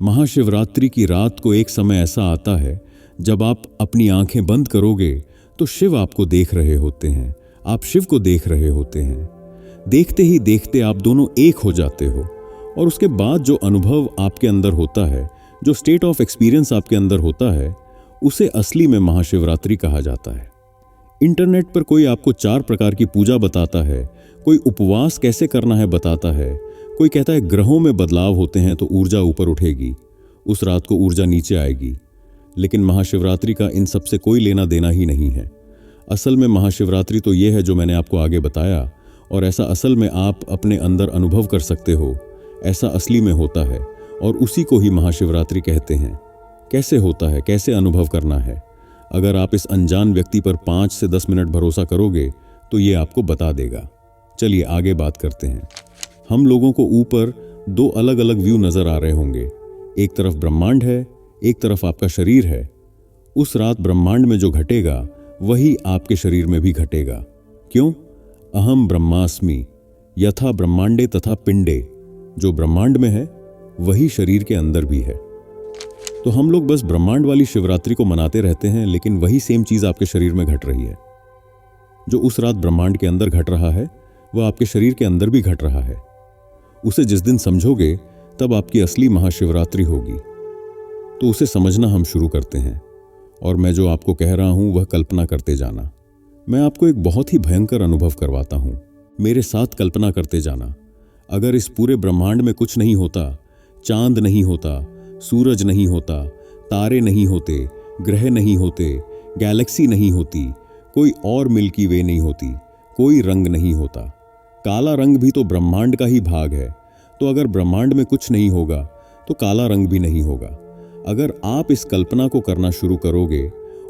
महाशिवरात्रि की रात को एक समय ऐसा आता है जब आप अपनी आंखें बंद करोगे तो शिव आपको देख रहे होते हैं, आप शिव को देख रहे होते हैं। देखते ही देखते आप दोनों एक हो जाते हो और उसके बाद जो अनुभव आपके अंदर होता है, जो स्टेट ऑफ एक्सपीरियंस आपके अंदर होता है, उसे असली में महाशिवरात्रि कहा जाता है। इंटरनेट पर कोई आपको 4 प्रकार की पूजा बताता है, कोई उपवास कैसे करना है बताता है, कोई कहता है ग्रहों में बदलाव होते हैं तो ऊर्जा ऊपर उठेगी, उस रात को ऊर्जा नीचे आएगी। लेकिन महाशिवरात्रि का इन सब से कोई लेना देना ही नहीं है। असल में महाशिवरात्रि तो ये है जो मैंने आपको आगे बताया, और ऐसा असल में आप अपने अंदर अनुभव कर सकते हो। ऐसा असली में होता है और उसी को ही महाशिवरात्रि कहते हैं। कैसे होता है, कैसे अनुभव करना है? अगर आप इस अनजान व्यक्ति पर 5 से 10 मिनट भरोसा करोगे तो ये आपको बता देगा। चलिए आगे बात करते हैं। हम लोगों को ऊपर 2 अलग अलग व्यू नजर आ रहे होंगे। एक तरफ ब्रह्मांड है, एक तरफ आपका शरीर है। उस रात ब्रह्मांड में जो घटेगा वही आपके शरीर में भी घटेगा। क्यों? अहम ब्रह्मास्मि यथा ब्रह्मांडे तथा पिंडे। जो ब्रह्मांड में है वही शरीर के अंदर भी है। तो हम लोग बस ब्रह्मांड वाली शिवरात्रि को मनाते रहते हैं, लेकिन वही सेम चीज आपके शरीर में घट रही है। जो उस रात ब्रह्मांड के अंदर घट रहा है वह आपके शरीर के अंदर भी घट रहा है। उसे जिस दिन समझोगे तब आपकी असली महाशिवरात्रि होगी। तो उसे समझना हम शुरू करते हैं, और मैं जो आपको कह रहा हूं वह कल्पना करते जाना। मैं आपको एक बहुत ही भयंकर अनुभव करवाता हूं। मेरे साथ कल्पना करते जाना। अगर इस पूरे ब्रह्मांड में कुछ नहीं होता, चांद नहीं होता, सूरज नहीं होता, तारे नहीं होते, ग्रह नहीं होते, गैलेक्सी नहीं होती, कोई और मिल्की वे नहीं होती, कोई रंग नहीं होता। काला रंग भी तो ब्रह्मांड का ही भाग है। तो अगर ब्रह्मांड में कुछ नहीं होगा तो काला रंग भी नहीं होगा। अगर आप इस कल्पना को करना शुरू करोगे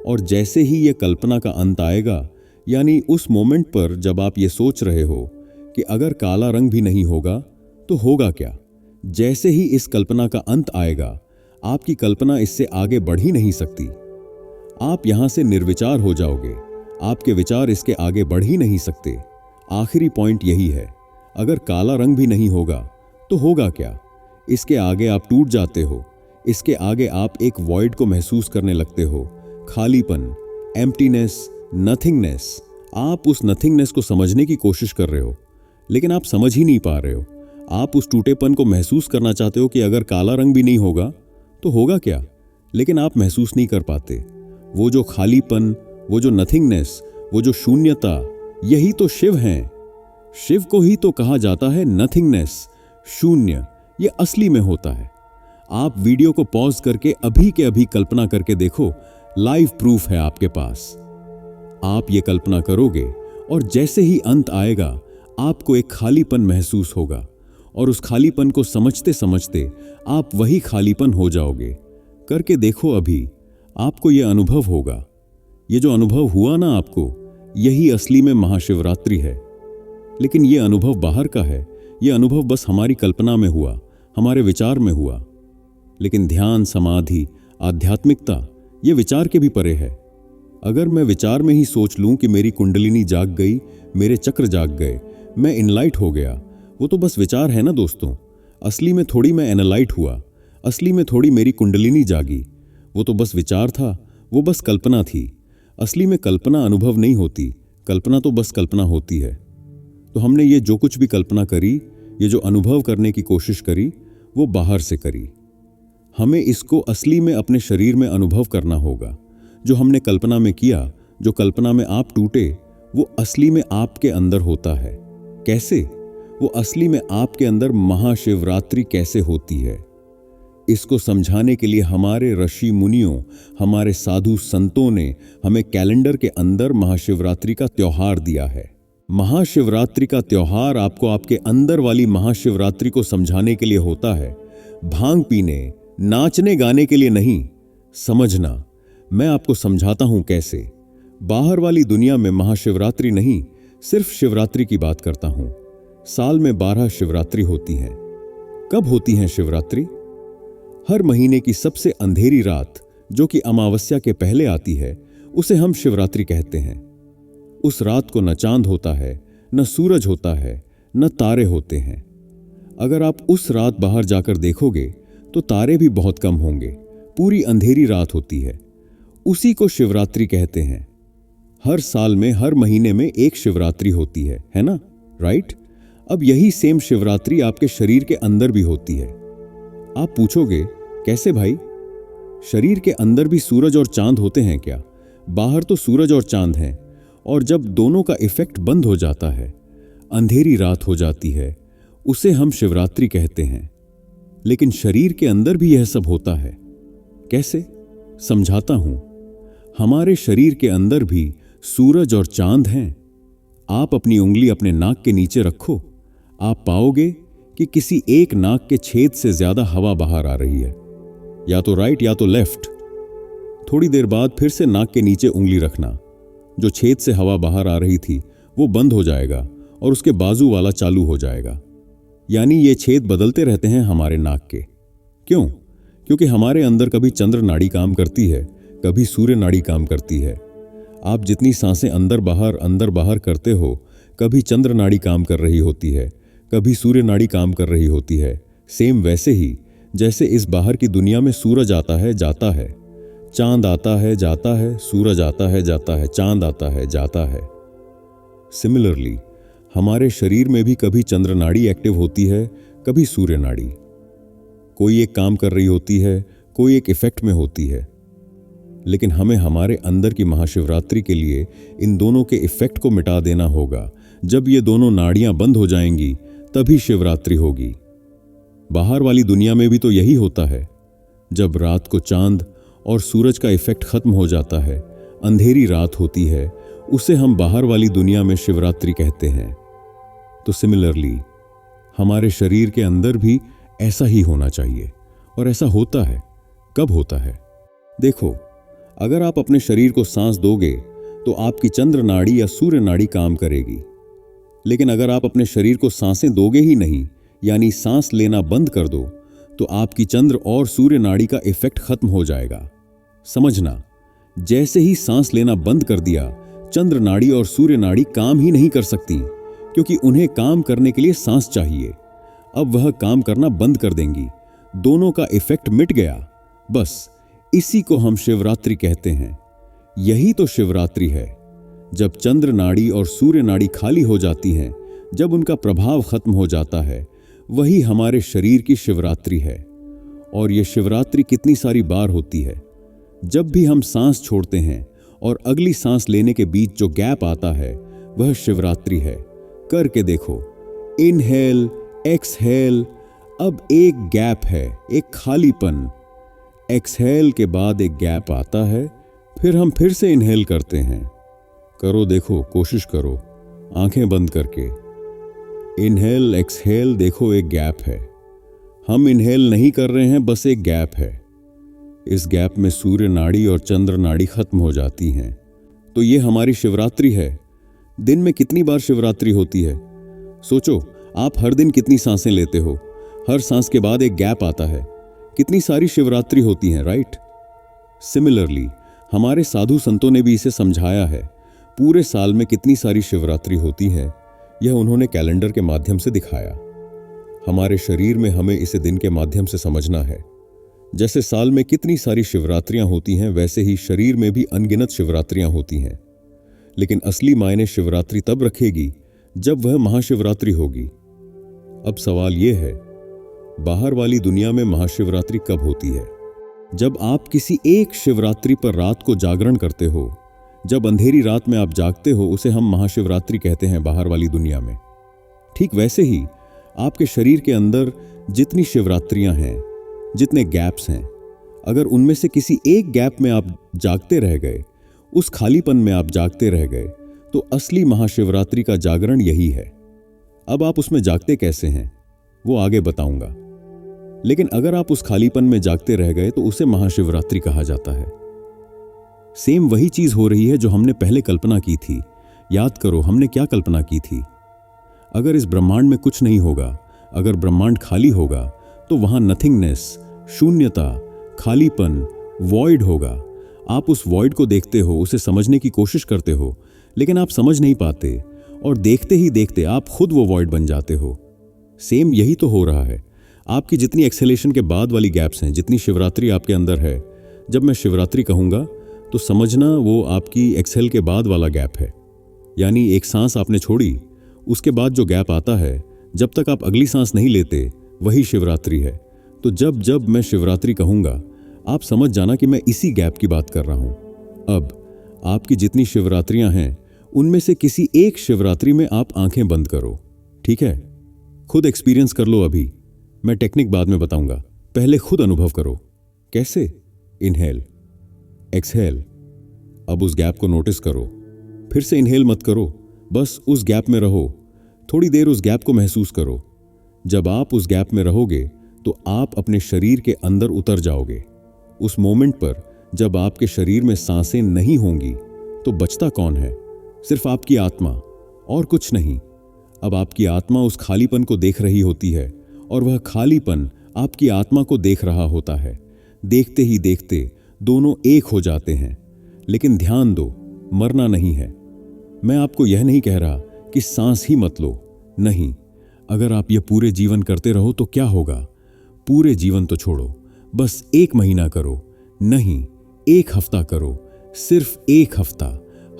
और जैसे ही ये कल्पना का अंत आएगा, यानी उस मोमेंट पर जब आप ये सोच रहे हो कि अगर काला रंग भी नहीं होगा तो होगा क्या, जैसे ही इस कल्पना का अंत आएगा, आपकी कल्पना इससे आगे बढ़ ही नहीं सकती। आप यहां से निर्विचार हो जाओगे। आपके विचार इसके आगे बढ़ ही नहीं सकते। आखिरी पॉइंट यही है। अगर काला रंग भी नहीं होगा तो होगा क्या? इसके आगे आप टूट जाते हो। इसके आगे आप एक वॉइड को महसूस करने लगते हो। खालीपन, एम्प्टीनेस, नथिंगनेस। आप उस नथिंगनेस को समझने की कोशिश कर रहे हो, लेकिन आप समझ ही नहीं पा रहे हो। आप उस टूटेपन को महसूस करना चाहते हो कि अगर काला रंग भी नहीं होगा तो होगा क्या, लेकिन आप महसूस नहीं कर पाते। वो जो खालीपन, वो जो नथिंगनेस, वो जो शून्यता, यही तो शिव हैं। शिव को ही तो कहा जाता है नथिंगनेस, शून्य। ये असली में होता है। आप वीडियो को पॉज करके अभी के अभी कल्पना करके देखो, लाइव प्रूफ है आपके पास। आप ये कल्पना करोगे और जैसे ही अंत आएगा आपको एक खालीपन महसूस होगा, और उस खालीपन को समझते समझते आप वही खालीपन हो जाओगे। करके देखो अभी, आपको यह अनुभव होगा। ये जो अनुभव हुआ ना आपको, यही असली में महाशिवरात्रि है। लेकिन यह अनुभव बाहर का है। यह अनुभव बस हमारी कल्पना में हुआ, हमारे विचार में हुआ। लेकिन ध्यान, समाधि, आध्यात्मिकता ये विचार के भी परे है। अगर मैं विचार में ही सोच लूं कि मेरी कुंडलिनी जाग गई, मेरे चक्र जाग गए, मैं इनलाइट हो गया, वो तो बस विचार है ना दोस्तों। असली में थोड़ी मैं एनालाइट हुआ, असली में थोड़ी मेरी कुंडलिनी जागी। वो तो बस विचार था, वो बस कल्पना थी। असली में कल्पना अनुभव नहीं होती, कल्पना तो बस कल्पना होती है। तो हमने ये जो कुछ भी कल्पना करी, ये जो अनुभव करने की कोशिश करी, वो बाहर से करी। हमें इसको असली में अपने शरीर में अनुभव करना होगा। जो हमने कल्पना में किया, जो कल्पना में आप टूटे, वो असली में आपके अंदर होता है। कैसे? वो असली में आपके अंदर महाशिवरात्रि कैसे होती है, इसको समझाने के लिए हमारे ऋषि मुनियों, हमारे साधु संतों ने हमें कैलेंडर के अंदर महाशिवरात्रि का त्योहार दिया है। महाशिवरात्रि का त्योहार आपको आपके अंदर वाली महाशिवरात्रि को समझाने के लिए होता है, भांग पीने, नाचने गाने के लिए नहीं। समझना, मैं आपको समझाता हूं कैसे। बाहर वाली दुनिया में महाशिवरात्रि नहीं, सिर्फ शिवरात्रि की बात करता हूं। साल में 12 शिवरात्रि होती हैं। कब होती हैं शिवरात्रि? हर महीने की सबसे अंधेरी रात, जो कि अमावस्या के पहले आती है, उसे हम शिवरात्रि कहते हैं। उस रात को न चांद होता है, न सूरज होता है, न तारे होते हैं। अगर आप उस रात बाहर जाकर देखोगे तो तारे भी बहुत कम होंगे, पूरी अंधेरी रात होती है। उसी को शिवरात्रि कहते हैं। हर साल में हर महीने में एक शिवरात्रि होती है ना, राइट? अब यही सेम शिवरात्रि आपके शरीर के अंदर भी होती है। आप पूछोगे कैसे भाई? शरीर के अंदर भी सूरज और चांद होते हैं क्या? बाहर तो सूरज और चांद हैं, और जब दोनों का इफेक्ट बंद हो जाता है, अंधेरी रात हो जाती है, उसे हम शिवरात्रि कहते हैं। लेकिन शरीर के अंदर भी यह सब होता है। कैसे? समझाता हूं। हमारे शरीर के अंदर भी सूरज और चांद हैं। आप अपनी उंगली अपने नाक के नीचे रखो, आप पाओगे कि किसी एक नाक के छेद से ज्यादा हवा बाहर आ रही है, या तो राइट या तो लेफ्ट। थोड़ी देर बाद फिर से नाक के नीचे उंगली रखना, जो छेद से हवा बाहर आ रही थी वो बंद हो जाएगा और उसके बाजू वाला चालू हो जाएगा। यानी ये छेद बदलते रहते हैं हमारे नाक के। क्यों? क्योंकि हमारे अंदर कभी चंद्र नाड़ी काम करती है, कभी सूर्य नाड़ी काम करती है। आप जितनी सांसें अंदर बाहर करते हो, कभी चंद्र नाड़ी काम कर रही होती है, कभी सूर्य नाड़ी काम कर रही होती है। सेम वैसे ही जैसे इस बाहर की दुनिया में सूरज आता है जाता है, चांद आता है जाता है, सूरज आता है जाता है, चांद आता है जाता है। सिमिलरली हमारे शरीर में भी कभी चंद्र नाड़ी एक्टिव होती है, कभी सूर्य नाड़ी। कोई एक काम कर रही होती है, कोई एक इफेक्ट में होती है। लेकिन हमें हमारे अंदर की महाशिवरात्रि के लिए इन दोनों के इफेक्ट को मिटा देना होगा। जब ये दोनों नाड़ियां बंद हो जाएंगी तभी शिवरात्रि होगी। बाहर वाली दुनिया में भी तो यही होता है। जब रात को चांद और सूरज का इफेक्ट खत्म हो जाता है, अंधेरी रात होती है, उसे हम बाहर वाली दुनिया में शिवरात्रि कहते हैं। तो सिमिलरली हमारे शरीर के अंदर भी ऐसा ही होना चाहिए, और ऐसा होता है। कब होता है? देखो, अगर आप अपने शरीर को सांस दोगे तो आपकी चंद्र नाड़ी या सूर्य नाड़ी काम करेगी। लेकिन अगर आप अपने शरीर को सांसें दोगे ही नहीं, यानी सांस लेना बंद कर दो, तो आपकी चंद्र और सूर्य नाड़ी का इफेक्ट खत्म हो जाएगा। समझना, जैसे ही सांस लेना बंद कर दिया, चंद्र नाड़ी और सूर्य नाड़ी काम ही नहीं कर सकती, क्योंकि उन्हें काम करने के लिए सांस चाहिए। अब वह काम करना बंद कर देंगी, दोनों का इफेक्ट मिट गया। बस इसी को हम शिवरात्रि कहते हैं। यही तो शिवरात्रि है। जब चंद्र नाड़ी और सूर्य नाड़ी खाली हो जाती हैं, जब उनका प्रभाव खत्म हो जाता है, वही हमारे शरीर की शिवरात्रि है। और यह शिवरात्रि कितनी सारी बार होती है। जब भी हम सांस छोड़ते हैं और अगली सांस लेने के बीच जो गैप आता है, वह शिवरात्रि है। करके देखो, इनहेल एक्सहेल, अब एक गैप है, एक खालीपन। एक्सहेल के बाद एक गैप आता है, फिर हम फिर से इनहेल करते हैं। करो, देखो, कोशिश करो, आंखें बंद करके। इनहेल एक्सहेल, देखो एक गैप है। हम इनहेल नहीं कर रहे हैं, बस एक गैप है। इस गैप में सूर्य नाड़ी और चंद्र नाड़ी खत्म हो जाती हैं। तो ये हमारी शिवरात्रि है। दिन में कितनी बार शिवरात्रि होती है? सोचो, आप हर दिन कितनी सांसें लेते हो, हर सांस के बाद एक गैप आता है। कितनी सारी शिवरात्रि होती हैं, राइट? सिमिलरली हमारे साधु संतों ने भी इसे समझाया है। पूरे साल में कितनी सारी शिवरात्रि होती हैं, यह उन्होंने कैलेंडर के माध्यम से दिखाया। हमारे शरीर में हमें इसे दिन के माध्यम से समझना है। जैसे साल में कितनी सारी शिवरात्रियां होती हैं, वैसे ही शरीर में भी अनगिनत शिवरात्रियां होती हैं। लेकिन असली मायने शिवरात्रि तब रखेगी जब वह महाशिवरात्रि होगी। अब सवाल यह है, बाहर वाली दुनिया में महाशिवरात्रि कब होती है? जब आप किसी एक शिवरात्रि पर रात को जागरण करते हो, जब अंधेरी रात में आप जागते हो, उसे हम महाशिवरात्रि कहते हैं बाहर वाली दुनिया में। ठीक वैसे ही आपके शरीर के अंदर जितनी शिवरात्रियां हैं, जितने गैप्स हैं, अगर उनमें से किसी एक गैप में आप जागते रह गए, उस खालीपन में आप जागते रह गए, तो असली महाशिवरात्रि का जागरण यही है। अब आप उसमें जागते कैसे हैं, वो आगे बताऊंगा। लेकिन अगर आप उस खालीपन में जागते रह गए तो उसे महाशिवरात्रि कहा जाता है। सेम वही चीज हो रही है जो हमने पहले कल्पना की थी। याद करो, हमने क्या कल्पना की थी? अगर इस ब्रह्मांड में कुछ नहीं होगा, अगर ब्रह्मांड खाली होगा, तो वहां नथिंगनेस, शून्यता, खालीपन, वॉइड होगा। आप उस वॉइड को देखते हो, उसे समझने की कोशिश करते हो, लेकिन आप समझ नहीं पाते, और देखते ही देखते आप खुद वो वॉइड बन जाते हो। सेम यही तो हो रहा है। आपकी जितनी एक्सेलेशन के बाद वाली गैप्स हैं, जितनी शिवरात्रि आपके अंदर है, जब मैं शिवरात्रि कहूँगा तो समझना वो आपकी एक्सेल के बाद वाला गैप है। यानी एक सांस आपने छोड़ी, उसके बाद जो गैप आता है, जब तक आप अगली सांस नहीं लेते, वही शिवरात्रि है। तो जब जब मैं शिवरात्रि कहूँगा आप समझ जाना कि मैं इसी गैप की बात कर रहा हूँ। अब आपकी जितनी शिवरात्रियाँ हैं उनमें से किसी एक शिवरात्रि में आप आंखें बंद करो, ठीक है? खुद एक्सपीरियंस कर लो अभी, मैं टेक्निक बाद में बताऊंगा, पहले खुद अनुभव करो। कैसे? Inhale, exhale. अब उस गैप को नोटिस करो, फिर से इनहेल मत करो, बस उस गैप में रहो, थोड़ी देर उस गैप को महसूस करो। जब आप उस गैप में रहोगे तो आप अपने शरीर के अंदर उतर जाओगे। उस मोमेंट पर जब आपके शरीर में सांसें नहीं होंगी तो बचता कौन है? सिर्फ आपकी आत्मा और कुछ नहीं। अब आपकी आत्मा उस खालीपन को देख रही होती है और वह खालीपन आपकी आत्मा को देख रहा होता है। देखते ही देखते दोनों एक हो जाते हैं। लेकिन ध्यान दो, मरना नहीं है। मैं आपको यह नहीं कह रहा कि सांस ही मत लो, नहीं। अगर आप यह पूरे जीवन करते रहो तो क्या होगा? पूरे जीवन तो छोड़ो, बस 1 महीना करो, नहीं 1 हफ्ता करो, सिर्फ 1 हफ्ता।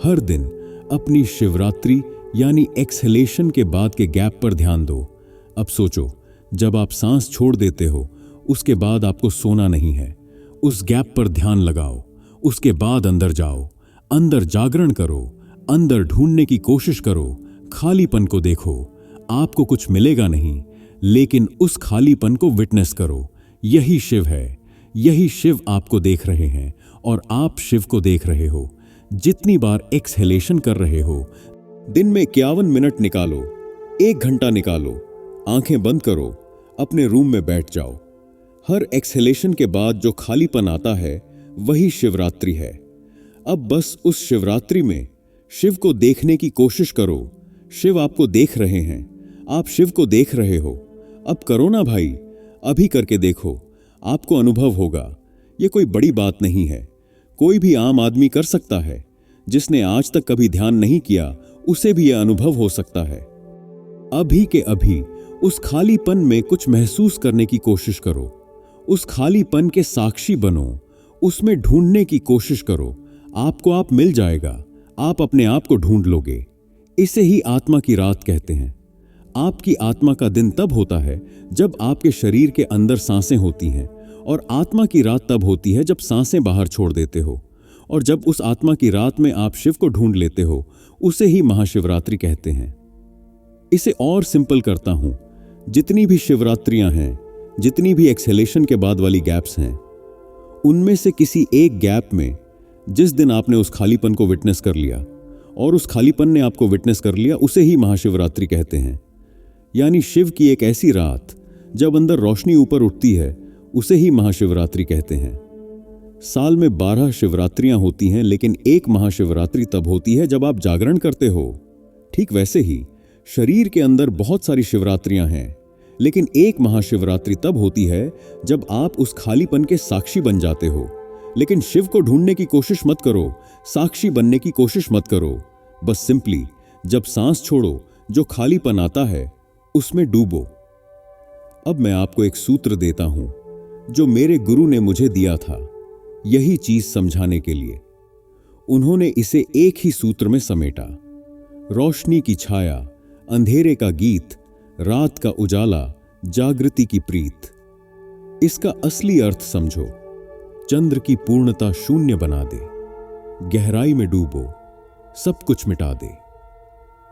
हर दिन अपनी शिवरात्रि यानी एक्सहेलेशन के बाद के गैप पर ध्यान दो। अब सोचो, जब आप सांस छोड़ देते हो उसके बाद आपको सोना नहीं है। उस गैप पर ध्यान लगाओ, उसके बाद अंदर जाओ, अंदर जागरण करो, अंदर ढूंढने की कोशिश करो, खालीपन को देखो। आपको कुछ मिलेगा नहीं, लेकिन उस खालीपन को विटनेस करो। यही शिव है, यही शिव आपको देख रहे हैं और आप शिव को देख रहे हो। जितनी बार एक्सहेलेशन कर रहे हो, दिन में 51 मिनट निकालो, 1 घंटा निकालो, आंखें बंद करो, अपने रूम में बैठ जाओ। हर एक्सहेलेशन के बाद जो खालीपन आता है वही शिवरात्रि है। अब बस उस शिवरात्रि में शिव को देखने की कोशिश करो। शिव आपको देख रहे हैं, आप शिव को देख रहे हो। अब करो ना भाई, अभी करके देखो, आपको अनुभव होगा। ये कोई बड़ी बात नहीं है, कोई भी आम आदमी कर सकता है। जिसने आज तक कभी ध्यान नहीं किया उसे भी यह अनुभव हो सकता है। अभी के अभी उस खालीपन में कुछ महसूस करने की कोशिश करो, उस खालीपन के साक्षी बनो, उसमें ढूंढने की कोशिश करो। आपको आप मिल जाएगा, आप अपने आप को ढूंढ लोगे। इसे ही आत्मा की रात कहते हैं। आपकी आत्मा का दिन तब होता है जब आपके शरीर के अंदर सांसें होती हैं, और आत्मा की रात तब होती है जब सांसें बाहर छोड़ देते हो। और जब उस आत्मा की रात में आप शिव को ढूंढ लेते हो, उसे ही महाशिवरात्रि कहते हैं। इसे और सिंपल करता हूं, जितनी भी शिवरात्रियां हैं, जितनी भी एक्सहेलेशन के बाद वाली गैप्स हैं, उनमें से किसी एक गैप में जिस दिन आपने उस खालीपन को विटनेस कर लिया और उस खालीपन ने आपको विटनेस कर लिया, उसे ही महाशिवरात्रि कहते हैं। यानी शिव की एक ऐसी रात जब अंदर रोशनी ऊपर उठती है, उसे ही महाशिवरात्रि कहते हैं। साल में 12 शिवरात्रियां होती हैं, लेकिन एक महाशिवरात्रि तब होती है जब आप जागरण करते हो। ठीक वैसे ही शरीर के अंदर बहुत सारी शिवरात्रियां हैं, लेकिन एक महाशिवरात्रि तब होती है जब आप उस खालीपन के साक्षी बन जाते हो। लेकिन शिव को ढूंढने की कोशिश मत करो, साक्षी बनने की कोशिश मत करो। बस सिंपली जब सांस छोड़ो, जो खालीपन आता है उसमें डूबो। अब मैं आपको एक सूत्र देता हूं जो मेरे गुरु ने मुझे दिया था, यही चीज समझाने के लिए। उन्होंने इसे एक ही सूत्र में समेटा। रोशनी की छाया, अंधेरे का गीत, रात का उजाला, जागृति की प्रीत। इसका असली अर्थ समझो। चंद्र की पूर्णता शून्य बना दे, गहराई में डूबो, सब कुछ मिटा दे।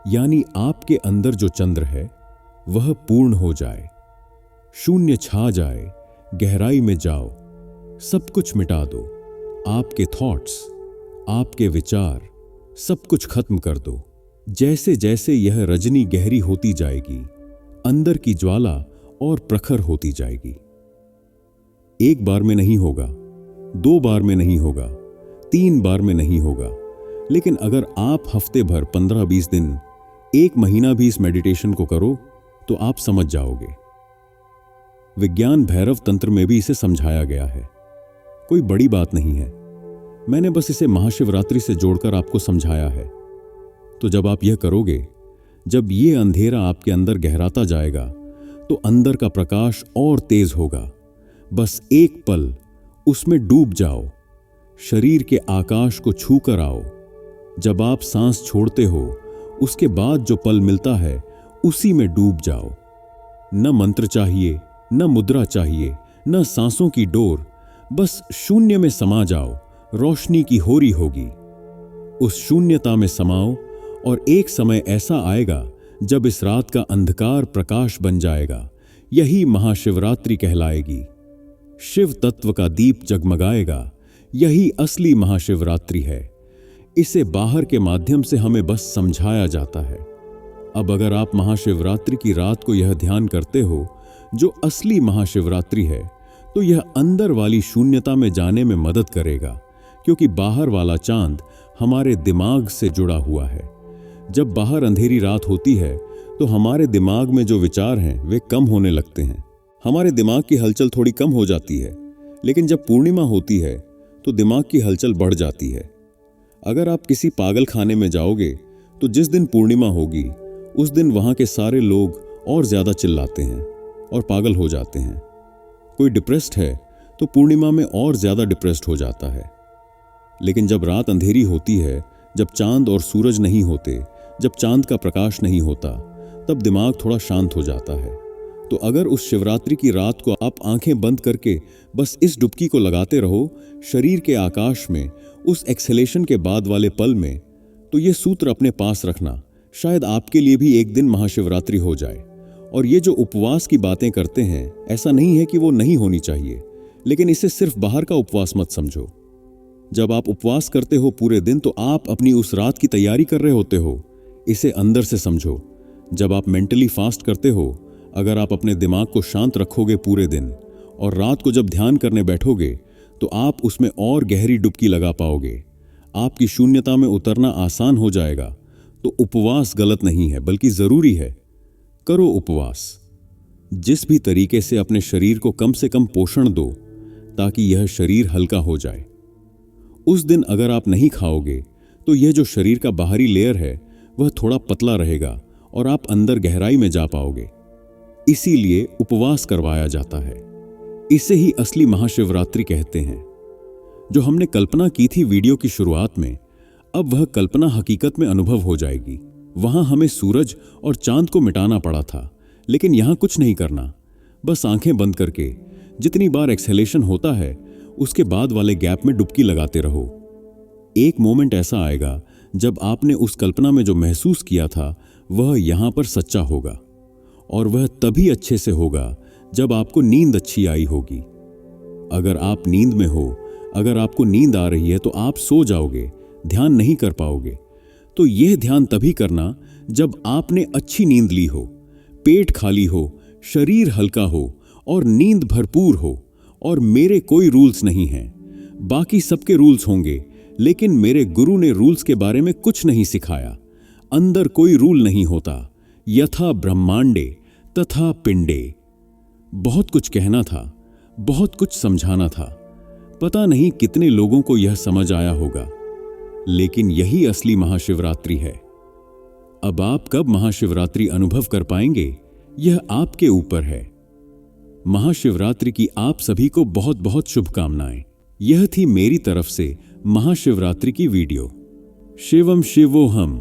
यानी आपके अंदर जो चंद्र है वह पूर्ण हो जाए, शून्य छा जाए, गहराई में जाओ, सब कुछ मिटा दो। आपके थॉट्स, आपके विचार, सब कुछ खत्म कर दो। जैसे जैसे यह रजनी गहरी होती जाएगी, अंदर की ज्वाला और प्रखर होती जाएगी। 1 बार में नहीं होगा, 2 बार में नहीं होगा, 3 बार में नहीं होगा, लेकिन अगर आप हफ्ते भर, 15-20 दिन, 1 महीना भी इस मेडिटेशन को करो तो आप समझ जाओगे। विज्ञान भैरव तंत्र में भी इसे समझाया गया है, कोई बड़ी बात नहीं है। मैंने बस इसे महाशिवरात्रि से जोड़कर आपको समझाया है। तो जब आप यह करोगे, जब ये अंधेरा आपके अंदर गहराता जाएगा, तो अंदर का प्रकाश और तेज होगा। बस एक पल उसमें डूब जाओ, शरीर के आकाश को छू कर आओ। जब आप सांस छोड़ते हो, उसके बाद जो पल मिलता है उसी में डूब जाओ। न मंत्र चाहिए, न मुद्रा चाहिए, न सांसों की डोर, बस शून्य में समा जाओ, रोशनी की होरी होगी। उस शून्यता में समाओ और एक समय ऐसा आएगा जब इस रात का अंधकार प्रकाश बन जाएगा। यही महाशिवरात्रि कहलाएगी। शिव तत्व का दीप जगमगाएगा। यही असली महाशिवरात्रि है। इसे बाहर के माध्यम से हमें बस समझाया जाता है। अब अगर आप महाशिवरात्रि की रात को यह ध्यान करते हो जो असली महाशिवरात्रि है, तो यह अंदर वाली शून्यता में जाने में मदद करेगा, क्योंकि बाहर वाला चांद हमारे दिमाग से जुड़ा हुआ है। जब बाहर अंधेरी रात होती है तो हमारे दिमाग में जो विचार हैं वे कम होने लगते हैं। हमारे दिमाग की हलचल थोड़ी कम हो जाती है। लेकिन जब पूर्णिमा होती है तो दिमाग की हलचल बढ़ जाती है। अगर आप किसी पागल खाने में जाओगे तो जिस दिन पूर्णिमा होगी उस दिन वहां के सारे लोग और ज्यादा चिल्लाते हैं और पागल हो जाते हैं। कोई डिप्रेस्ड है तो पूर्णिमा में और ज्यादा डिप्रेस्ड हो जाता है। लेकिन जब रात अंधेरी होती है, जब चांद और सूरज नहीं होते, जब चांद का प्रकाश नहीं होता, तब दिमाग थोड़ा शांत हो जाता है। तो अगर उस शिवरात्रि की रात को आप आंखें बंद करके बस इस डुबकी को लगाते रहो शरीर के आकाश में, उस एक्सहेलेशन के बाद वाले पल में, तो ये सूत्र अपने पास रखना, शायद आपके लिए भी एक दिन महाशिवरात्रि हो जाए। और ये जो उपवास की बातें करते हैं, ऐसा नहीं है कि वो नहीं होनी चाहिए, लेकिन इसे सिर्फ बाहर का उपवास मत समझो। जब आप उपवास करते हो पूरे दिन, तो आप अपनी उस रात की तैयारी कर रहे होते हो। इसे अंदर से समझो। जब आप मेंटली फास्ट करते हो, अगर आप अपने दिमाग को शांत रखोगे पूरे दिन और रात को जब ध्यान करने बैठोगे, तो आप उसमें और गहरी डुबकी लगा पाओगे। आपकी शून्यता में उतरना आसान हो जाएगा। तो उपवास गलत नहीं है, बल्कि जरूरी है। करो उपवास। जिस भी तरीके से अपने शरीर को कम से कम पोषण दो, ताकि यह शरीर हल्का हो जाए। उस दिन अगर आप नहीं खाओगे तो यह जो शरीर का बाहरी लेयर है वह थोड़ा पतला रहेगा और आप अंदर गहराई में जा पाओगे। इसीलिए उपवास करवाया जाता है। इसे ही असली महाशिवरात्रि कहते हैं। जो हमने कल्पना की थी वीडियो की शुरुआत में, अब वह कल्पना हकीकत में अनुभव हो जाएगी। वहां हमें सूरज और चांद को मिटाना पड़ा था, लेकिन यहां कुछ नहीं करना। बस आंखें बंद करके जितनी बार एक्सहेलेशन होता है उसके बाद वाले गैप में डुबकी लगाते रहो। एक मोमेंट ऐसा आएगा जब आपने उस कल्पना में जो महसूस किया था वह यहां पर सच्चा होगा। और वह तभी अच्छे से होगा जब आपको नींद अच्छी आई होगी। अगर आप नींद में हो, अगर आपको नींद आ रही है, तो आप सो जाओगे, ध्यान नहीं कर पाओगे। तो यह ध्यान तभी करना जब आपने अच्छी नींद ली हो, पेट खाली हो, शरीर हल्का हो और नींद भरपूर हो। और मेरे कोई रूल्स नहीं हैं। बाकी सबके रूल्स होंगे, लेकिन मेरे गुरु ने रूल्स के बारे में कुछ नहीं सिखाया। अंदर कोई रूल नहीं होता। यथा ब्रह्मांडे तथा पिंडे। बहुत कुछ कहना था, बहुत कुछ समझाना था। पता नहीं कितने लोगों को यह समझ आया होगा, लेकिन यही असली महाशिवरात्रि है। अब आप कब महाशिवरात्रि अनुभव कर पाएंगे, यह आपके ऊपर है। महाशिवरात्रि की आप सभी को बहुत बहुत शुभकामनाएं। यह थी मेरी तरफ से महाशिवरात्रि की वीडियो। शिवम शिवोहम।